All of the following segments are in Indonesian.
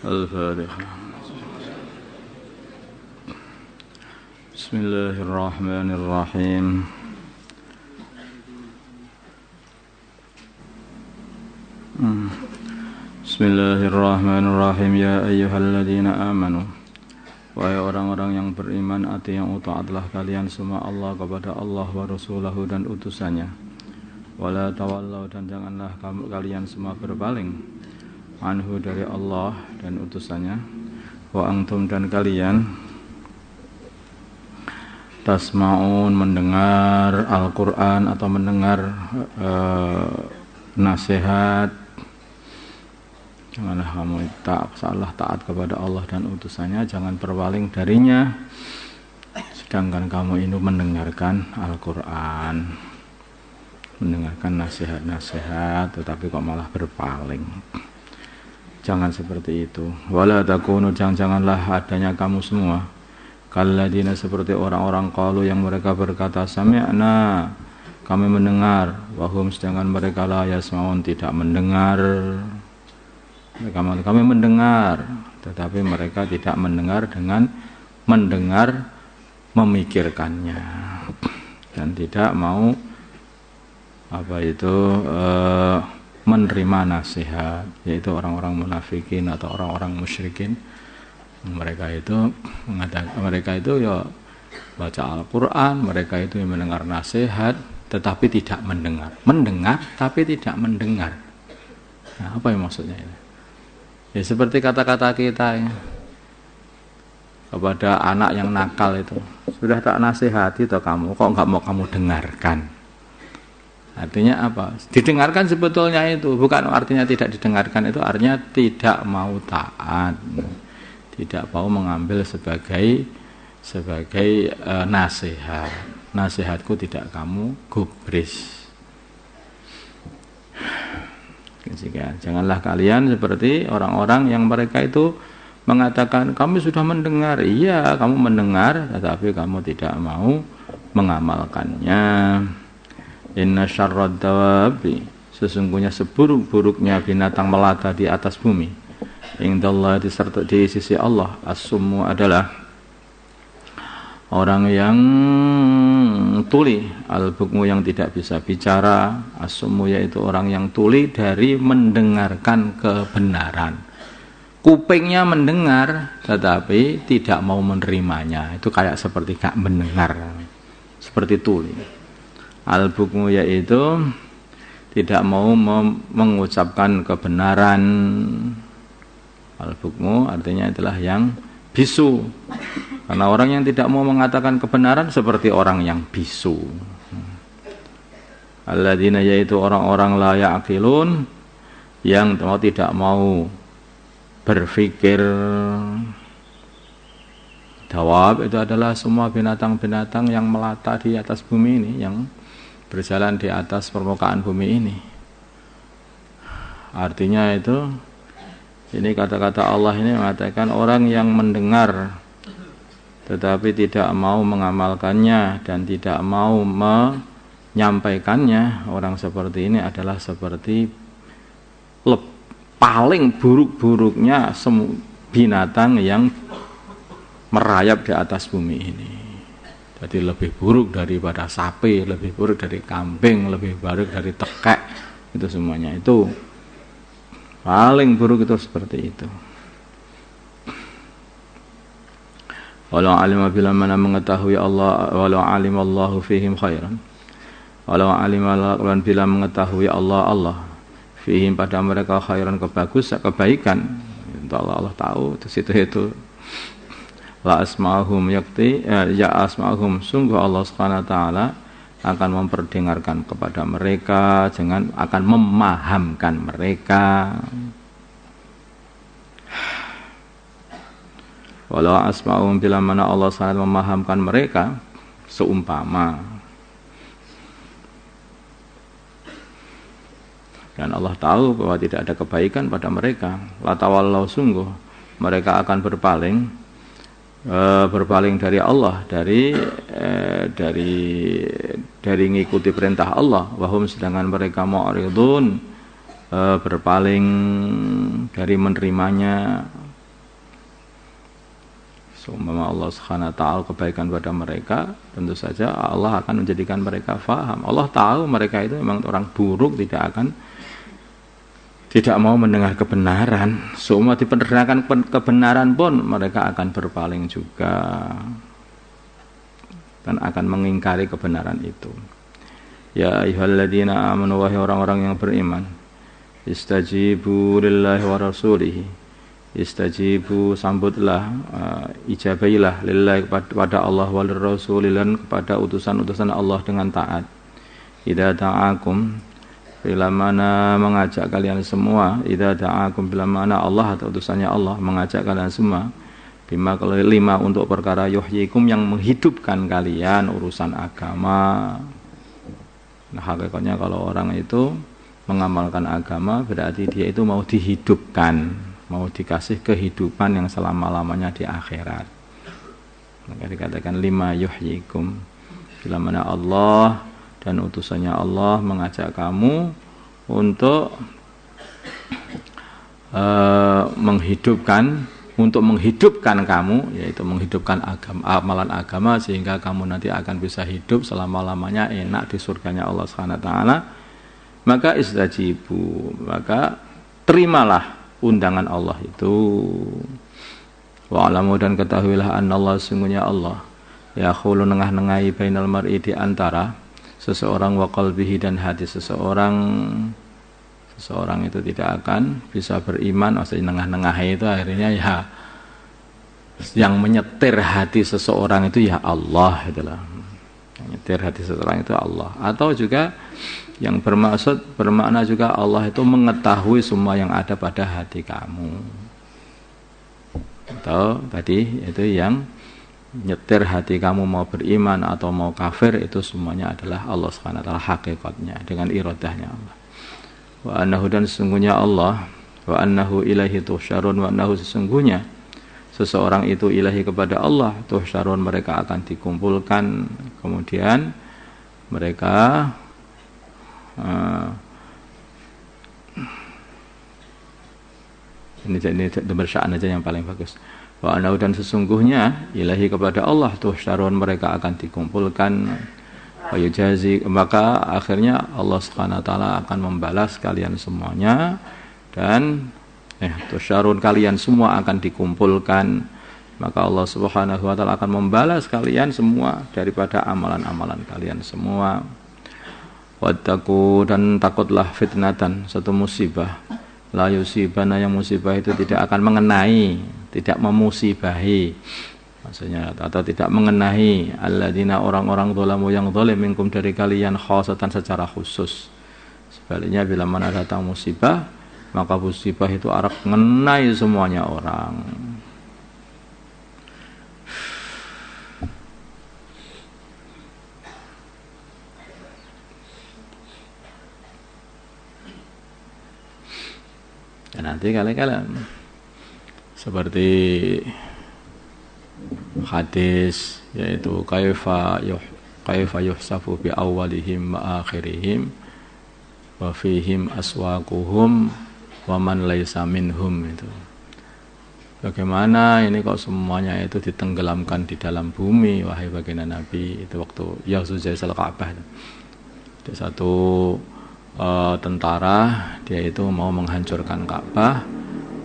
الفاتحة. بسم الله الرحمن الرحيم. بسم الله الرحمن الرحيم. Ya ayyuhalladzina amanu, wahai orang-orang yang beriman, atii'u taatlah kalian semua Allah kepada Allah wa rasulahu dan utusannya. Wala tawallau, dan janganlah kalian semua berpaling, anhu dari Allah dan utusannya. Wa antum, dan kalian tasma'un, mendengar Al-Quran atau mendengar nasihat. Janganlah kamu salah taat kepada Allah dan utusannya, jangan berpaling darinya, sedangkan kamu ini mendengarkan Al-Quran, mendengarkan nasihat-nasihat, tetapi kok malah berpaling. Jangan seperti itu. Wala takunu, janganlah adanya kamu semua kalladzina, seperti orang-orang qalu yang mereka berkata sami'na, kami mendengar, wahum, sedangkan mereka la yasmaun, tidak mendengar. Kami mendengar, tetapi mereka tidak mendengar dengan mendengar memikirkannya, dan tidak mau menerima nasihat, yaitu orang-orang munafikin atau orang-orang musyrikin. Mereka itu ya baca Al-Quran, mereka itu yang mendengar nasihat tetapi tidak mendengar tapi tidak mendengar. Nah, apa yang maksudnya ini? Ya seperti kata-kata kita ya, kepada anak yang nakal itu, sudah tak nasihati toh kamu, kok nggak mau kamu dengarkan? Artinya apa? Didengarkan sebetulnya itu bukan artinya tidak didengarkan, itu artinya tidak mau taat, tidak mau mengambil sebagai nasihat. Nasihatku tidak kamu gubris. Janganlah kalian seperti orang-orang yang mereka itu mengatakan kami sudah mendengar. Iya, kamu mendengar, tetapi kamu tidak mau mengamalkannya. Inna syarrad dawabi, sesungguhnya seburuk-buruknya binatang melata di atas bumi, indallah, di sisi Allah, as-summu, adalah orang yang tuli, al-bukmu, yang tidak bisa bicara, as-summu, yaitu orang yang tuli dari mendengarkan kebenaran. Kupingnya mendengar tetapi tidak mau menerimanya, itu kayak seperti gak mendengar, seperti tuli. Al-bukmu, yaitu tidak mau mengucapkan kebenaran. Al-bukmu artinya adalah yang bisu, karena orang yang tidak mau mengatakan kebenaran seperti orang yang bisu. Alladzina, yaitu orang-orang la ya'qilun, yang tidak mau berpikir. Dawab itu adalah semua binatang-binatang yang melata di atas bumi ini, yang berjalan di atas permukaan bumi ini. Artinya itu, ini kata-kata Allah ini mengatakan orang yang mendengar tetapi tidak mau mengamalkannya dan tidak mau menyampaikannya, orang seperti ini adalah seperti paling buruk-buruknya binatang yang merayap di atas bumi ini. Jadi lebih buruk daripada sapi, lebih buruk dari kambing, lebih buruk dari tekek, itu semuanya itu paling buruk, itu seperti itu. Walau alima, bila mana mengetahui Allah, walau alimallahu fihim khairan, walau alima, bila mengetahui Allah fihim, pada mereka khairan, kebaikan, itu Allah tahu itu situ. La asma'hum asma'hum, sungguh Allah Subhanahu wa taala akan memperdengarkan kepada mereka, akan memahamkan mereka. Walau asma'hum, bila mana Allah sangat memahamkan mereka, seumpama, dan Allah tahu bahwa tidak ada kebaikan pada mereka, la tawallau, sungguh mereka akan berpaling dari Allah, dari ngikuti perintah Allah. Wahum, sedangkan mereka mu'ridun, berpaling dari menerimanya, Seumpama Allah Subhanahu wa taala kebaikan pada mereka, tentu saja Allah akan menjadikan mereka faham. Allah tahu mereka itu memang orang buruk, tidak mau mendengar kebenaran. Semua diperdengarkan kebenaran pun mereka akan berpaling juga dan akan mengingkari kebenaran itu. Ya ayyuhalladzina amanu, wahai orang-orang yang beriman, istajibu lillahi wa rasulihi. Istajibu, sambutlah, ijabailah lillahi kepada Allah wal rasulilan, kepada utusan-utusan Allah dengan taat. Idza ta'akum, bila mana mengajak kalian semua, idza ta'akum, bila mana Allah atau utusannya Allah mengajak kalian semua, bima kelima untuk perkara yuhyikum yang menghidupkan kalian urusan agama. Nah, hakikatnya kalau orang itu mengamalkan agama berarti dia itu mau dihidupkan, mau dikasih kehidupan yang selama-lamanya di akhirat. Maka dikatakan lima yuhyikum, bila mana Allah dan utusannya Allah mengajak kamu untuk menghidupkan kamu, yaitu menghidupkan amalan agama sehingga kamu nanti akan bisa hidup selama-lamanya enak di surganya Allah Subhanahu wa taala. Maka istajibu, maka terimalah undangan Allah itu. Wa'lamu, dan ketahuilah annallaha, sungguhnya Allah, yahulu nengah-nengahi bainal mar'i, di antara seseorang wa qalbihi, dan hati seseorang itu tidak akan bisa beriman. Maksudnya nengah-nengahi itu akhirnya ya yang menyetir hati seseorang itu ya Allah, itulah. Yang menyetir hati seseorang itu Allah. Atau juga yang bermakna juga Allah itu mengetahui semua yang ada pada hati kamu. Atau tadi itu yang nyetir hati kamu mau beriman atau mau kafir, itu semuanya adalah Allah Subhanahu wa taala hakikatnya dengan iradahnya Allah. Wa annahu, dan sesungguhnya Allah, wa annahu ilaihi tuhsyarun, wa annahu, sesungguhnya seseorang itu ilahi, kepada Allah, tuhsyarun, mereka akan dikumpulkan, kemudian mereka ini bersaan aja yang paling bagus. Wa annahu, dan sesungguhnya ilahi, kepada Allah, tuhsyarun, mereka akan dikumpulkan. Wa yujazi, maka akhirnya Allah Subhanahu wa taala akan membalas kalian semuanya, dan tuhsyarun, kalian semua akan dikumpulkan, maka Allah Subhanahu wa taala akan membalas kalian semua daripada amalan-amalan kalian semua. Wattaqu, dan takutlah fitnatan, satu musibah, la yusibana, yang musibah itu tidak akan mengenai, tidak memusibahi, maksudnya atau tidak mengenai alladzina, orang-orang zalamu yang zalim, minkum, dari kalian, khasatan, secara khusus. Sebaliknya bila mana datang musibah, maka musibah itu akan mengenai semuanya orang. Dan nanti kalian seperti hadis, yaitu kaifa yuhsafu bi awwalihim wa akhirihim wa fihim aswaquhum wa man laisa minhum, itu bagaimana ini kok semuanya itu ditenggelamkan di dalam bumi, wahai baginda Nabi. Itu waktu Yazujaisal Ka'bah, ada satu tentara, dia itu mau menghancurkan Ka'bah,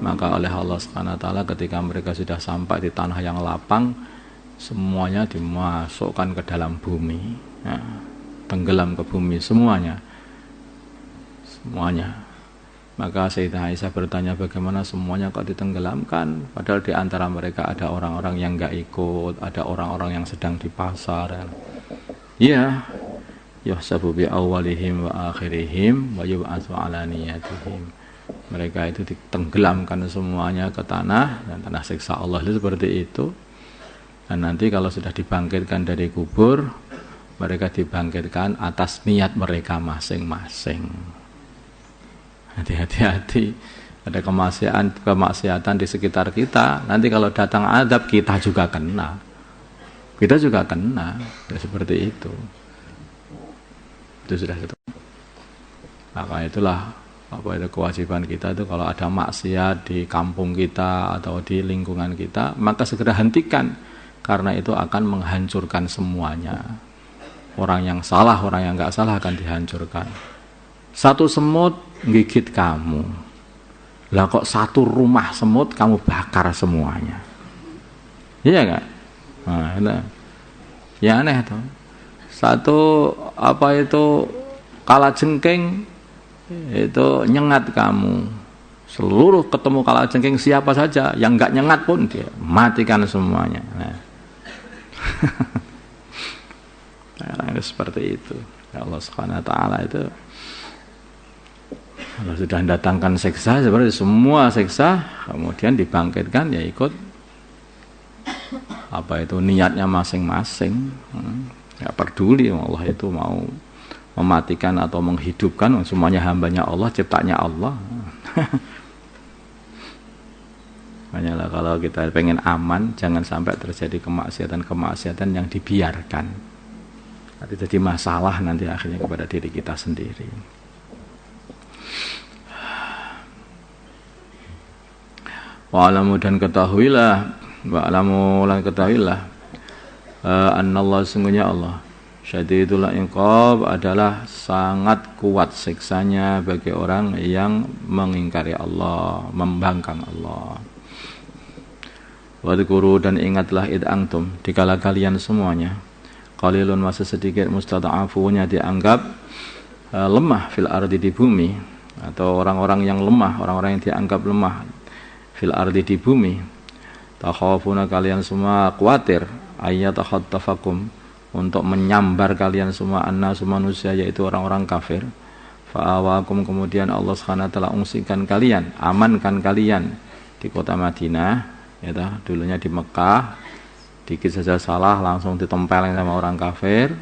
maka oleh Allah Subhanahu wa taala ketika mereka sudah sampai di tanah yang lapang, semuanya dimasukkan ke dalam bumi, ya, tenggelam ke bumi semuanya. Maka Sayyidah Aisyah bertanya, bagaimana semuanya kok ditenggelamkan, padahal di antara mereka ada orang-orang yang enggak ikut, ada orang-orang yang sedang di pasar. Ya, yuhsabu bi awwalihim wa akhirihim wa yub'atsu ala niyatihim. Mereka itu ditenggelamkan semuanya ke tanah, dan tanah siksa Allah itu seperti itu. Dan nanti kalau sudah dibangkitkan dari kubur, mereka dibangkitkan atas niat mereka masing-masing. Hati-hati, ada kemaksiatan di sekitar kita. Nanti kalau datang azab, kita juga kena. Ya, seperti itu. Itu sudah gitu. Maka itulah Apa itu kewajiban kita itu kalau ada maksiat di kampung kita atau di lingkungan kita, maka segera hentikan, karena itu akan menghancurkan semuanya. Orang yang salah, orang yang nggak salah akan dihancurkan. Satu semut gigit kamu, lah kok satu rumah semut kamu bakar semuanya, iya nggak? Nah, ya aneh tuh. Satu apa itu kalajengking itu nyengat kamu, seluruh ketemu kalajengking siapa saja yang nggak nyengat pun dia matikan semuanya. Nah. Nah, seperti itu. Ya Allah Subhanahu wa taala itu kalau sudah mendatangkan siksa seperti semua siksa, kemudian dibangkitkan ya ikut apa itu niatnya masing-masing. Nggak peduli Allah itu mau mematikan atau menghidupkan, semuanya hambanya Allah, ciptanya Allah. Makanya kalau kita pengen aman, jangan sampai terjadi kemaksiatan-kemaksiatan yang dibiarkan. Nanti jadi masalah nanti akhirnya kepada diri kita sendiri. Wa'alamu dan ketahuilah, annallah sungguhnya Allah syadidul iqab adalah sangat kuat siksanya bagi orang yang mengingkari Allah, membangkang Allah. Wadhkuru dan ingatlah id antum dikala kalian semuanya qalilun masih sedikit mustada'afunya dianggap lemah fil ardi di bumi, atau orang-orang yang lemah, orang-orang yang dianggap lemah fil ardi di bumi. Takhafuna kalian semua khawatir ayyatakhattafakum untuk menyambar kalian semua annasu manusia, yaitu orang-orang kafir. Fa'awakum kemudian Allah Subhanahu wa taala ungsikan kalian, amankan kalian di kota Madinah, ya toh, dulunya di Mekah, dikit saja salah langsung ditempelin sama orang kafir,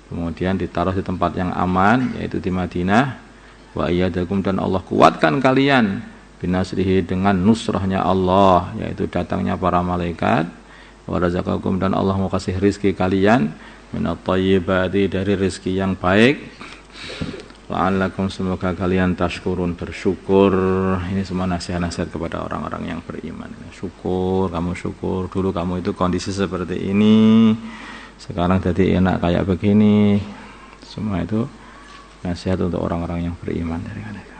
kemudian ditaruh di tempat yang aman yaitu di Madinah. Wa ayyadakum dan Allah kuatkan kalian binasrihi dengan nusrahnya Allah, yaitu datangnya para malaikat. Wa razaqakum dan Allah mau kasih rizki kalian minat thayyibati dari rizki yang baik. La'allakum semoga kalian tashkurun bersyukur. Ini semua nasihat-nasihat kepada orang-orang yang beriman. Syukur, kamu syukur. Dulu kamu itu kondisi seperti ini, sekarang jadi enak kayak begini. Semua itu nasihat untuk orang-orang yang beriman dari kalian.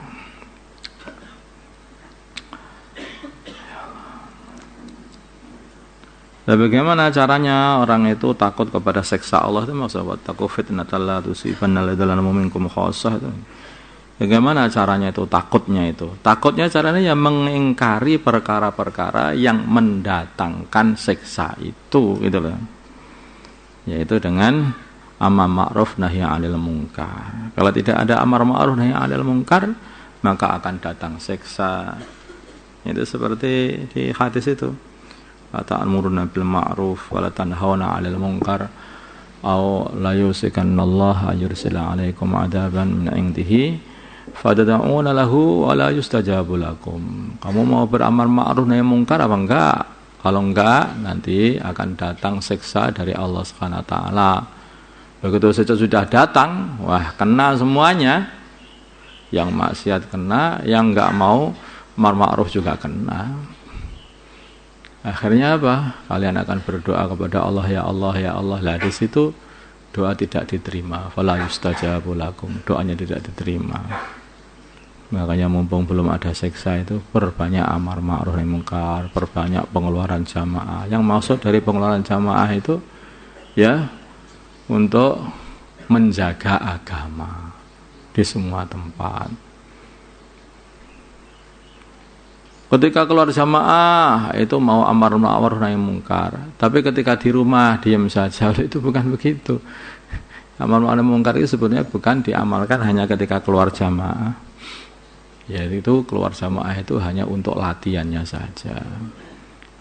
Nah, bagaimana caranya orang itu takut kepada siksa Allah itu? Maksudnya takut fitnatal la tusibanna ladzina minkum khassah itu. Bagaimana caranya itu takutnya itu? Takutnya caranya ya mengingkari perkara-perkara yang mendatangkan siksa itu gitu loh. Yaitu dengan amar ma'ruf nahi 'anil munkar. Kalau tidak ada amar ma'ruf nahi 'anil munkar, maka akan datang siksa. Itu seperti di hadis itu. Ta'muruna bil ma'ruf wa la tanhauna 'anil munkar aw la yusikannallaha yursila 'alaikum 'adaban min 'indihi fadad'una lahu wa la yustajabu lakum. Kamu mau beramar ma'ruf nahi munkar apa enggak? Kalau enggak, nanti akan datang siksa dari Allah Subhanahu wa taala. Begitu siksa sudah datang, wah kena semuanya. Yang maksiat kena, yang enggak mau amar ma'ruf juga kena. Akhirnya apa? Kalian akan berdoa kepada Allah, ya Allah, ya Allah. Lah di situ doa tidak diterima. Fala yustajabu lakum. Doanya tidak diterima. Makanya mumpung belum ada siksa itu, perbanyak amar ma'ruf nahi munkar, perbanyak pengeluaran jamaah. Yang maksud dari pengeluaran jamaah itu ya untuk menjaga agama di semua tempat. Ketika keluar jamaah itu mau amar ma'ruf nahi munkar, tapi ketika di rumah diam saja, itu bukan begitu. Amar ma'ruf nahi munkar itu sebetulnya bukan diamalkan hanya ketika keluar jamaah. Yaitu keluar jamaah itu hanya untuk latihannya saja.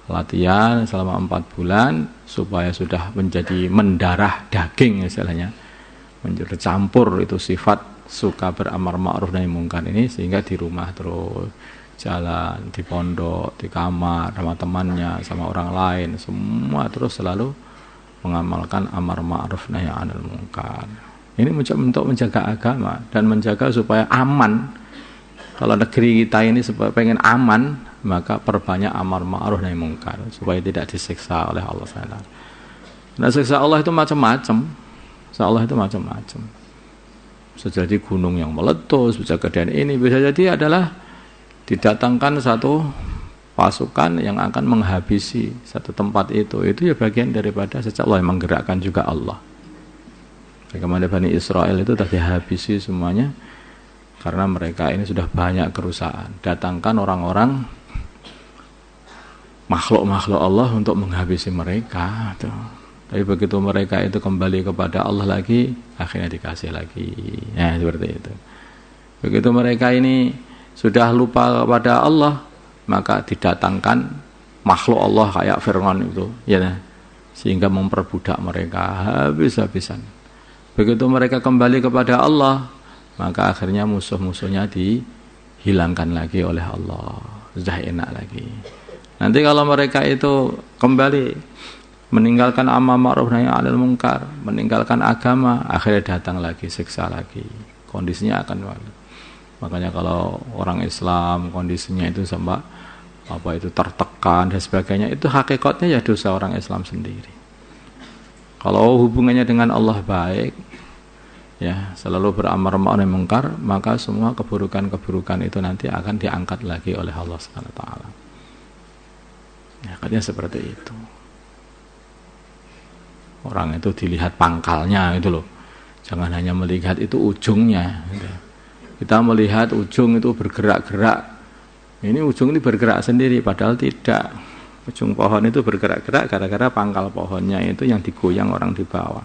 Latihan selama 4 bulan supaya sudah menjadi mendarah daging istilahnya. Menjadi campur itu sifat suka beramar ma'ruf nahi munkar ini, sehingga di rumah terus jalan, di pondok, di kamar, sama temannya, sama orang lain, semua terus selalu mengamalkan amar ma'ruf nahi 'anil munkar. Ini untuk menjaga agama dan menjaga supaya aman Kalau negeri kita ini supaya pengen aman, maka perbanyak amar ma'ruf nahi mungkar supaya tidak disiksa oleh Allah SWT. Nah, siksa Allah itu macam-macam. Siksa Allah itu macam-macam. Bisa jadi gunung yang meletus, bisa kejadian ini, bisa jadi adalah didatangkan satu pasukan yang akan menghabisi satu tempat itu ya bagian daripada siksa Allah yang menggerakkan juga Allah. Bagaimana Bani Israel itu tadi habisi semuanya karena mereka ini sudah banyak kerusakan. Datangkan orang-orang makhluk-makhluk Allah untuk menghabisi mereka. Tapi begitu mereka itu kembali kepada Allah lagi, akhirnya dikasih lagi. Ya, seperti itu. Begitu mereka ini sudah lupa kepada Allah, maka didatangkan makhluk Allah kayak Fir'aun itu, ya, sehingga memperbudak mereka habis-habisan. Begitu mereka kembali kepada Allah, maka akhirnya musuh-musuhnya dihilangkan lagi oleh Allah. Sudah enak lagi. Nanti kalau mereka itu kembali meninggalkan amar ma'ruf nahi 'anil munkar, meninggalkan agama, akhirnya datang lagi siksa lagi. Kondisinya akan balik. Makanya kalau orang Islam kondisinya itu sampai tertekan dan sebagainya, itu hakikatnya ya dosa orang Islam sendiri. Kalau hubungannya dengan Allah baik, ya selalu beramar ma'ruf nahi munkar, maka semua keburukan-keburukan itu nanti akan diangkat lagi oleh Allah Subhanahu wa taala. Ya, katanya seperti itu. Orang itu dilihat pangkalnya itu loh. Jangan hanya melihat itu ujungnya. Kita melihat ujung itu bergerak-gerak. Ini ujung ini bergerak sendiri, padahal tidak. Ujung pohon itu bergerak-gerak gara-gara pangkal pohonnya itu yang digoyang orang di bawah.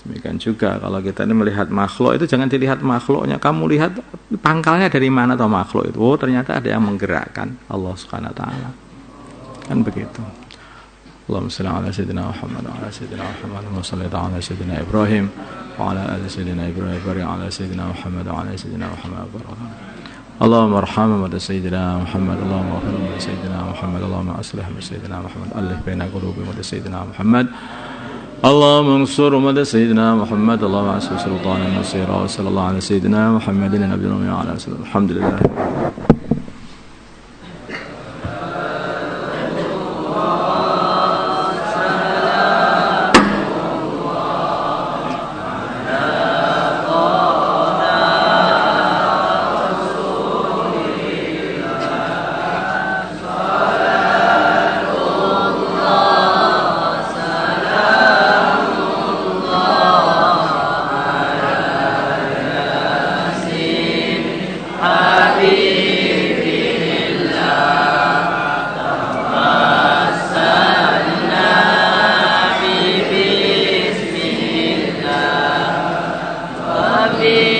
Demikian juga kalau kita ini melihat makhluk itu jangan dilihat makhluknya. Kamu lihat pangkalnya dari mana atau makhluk itu. Oh, ternyata ada yang menggerakkan, Allah Subhanahu wa taala. Kan begitu. Allahumma shalli ala sayyidina Muhammad wa ala sayyidina Muhammad wa salli ala sayyidina Ibrahim wa ala ali sayyidina Ibrahim wa ala sayyidina Muhammad wa ala sayyidina Muhammad Allahumma arham wa sayyidina Muhammad Allahumma arham wa sayyidina Muhammad Allahumma aslih wa sayyidina Muhammad alif baina qulubi wa sayyidina Muhammad Allahumma ansur wa sayyidina Muhammad Allahumma asli sultanan nasira wa sallallahu ala sayyidina Muhammadin nabiyina wa ala sallallahu alhamdulillah. Amin.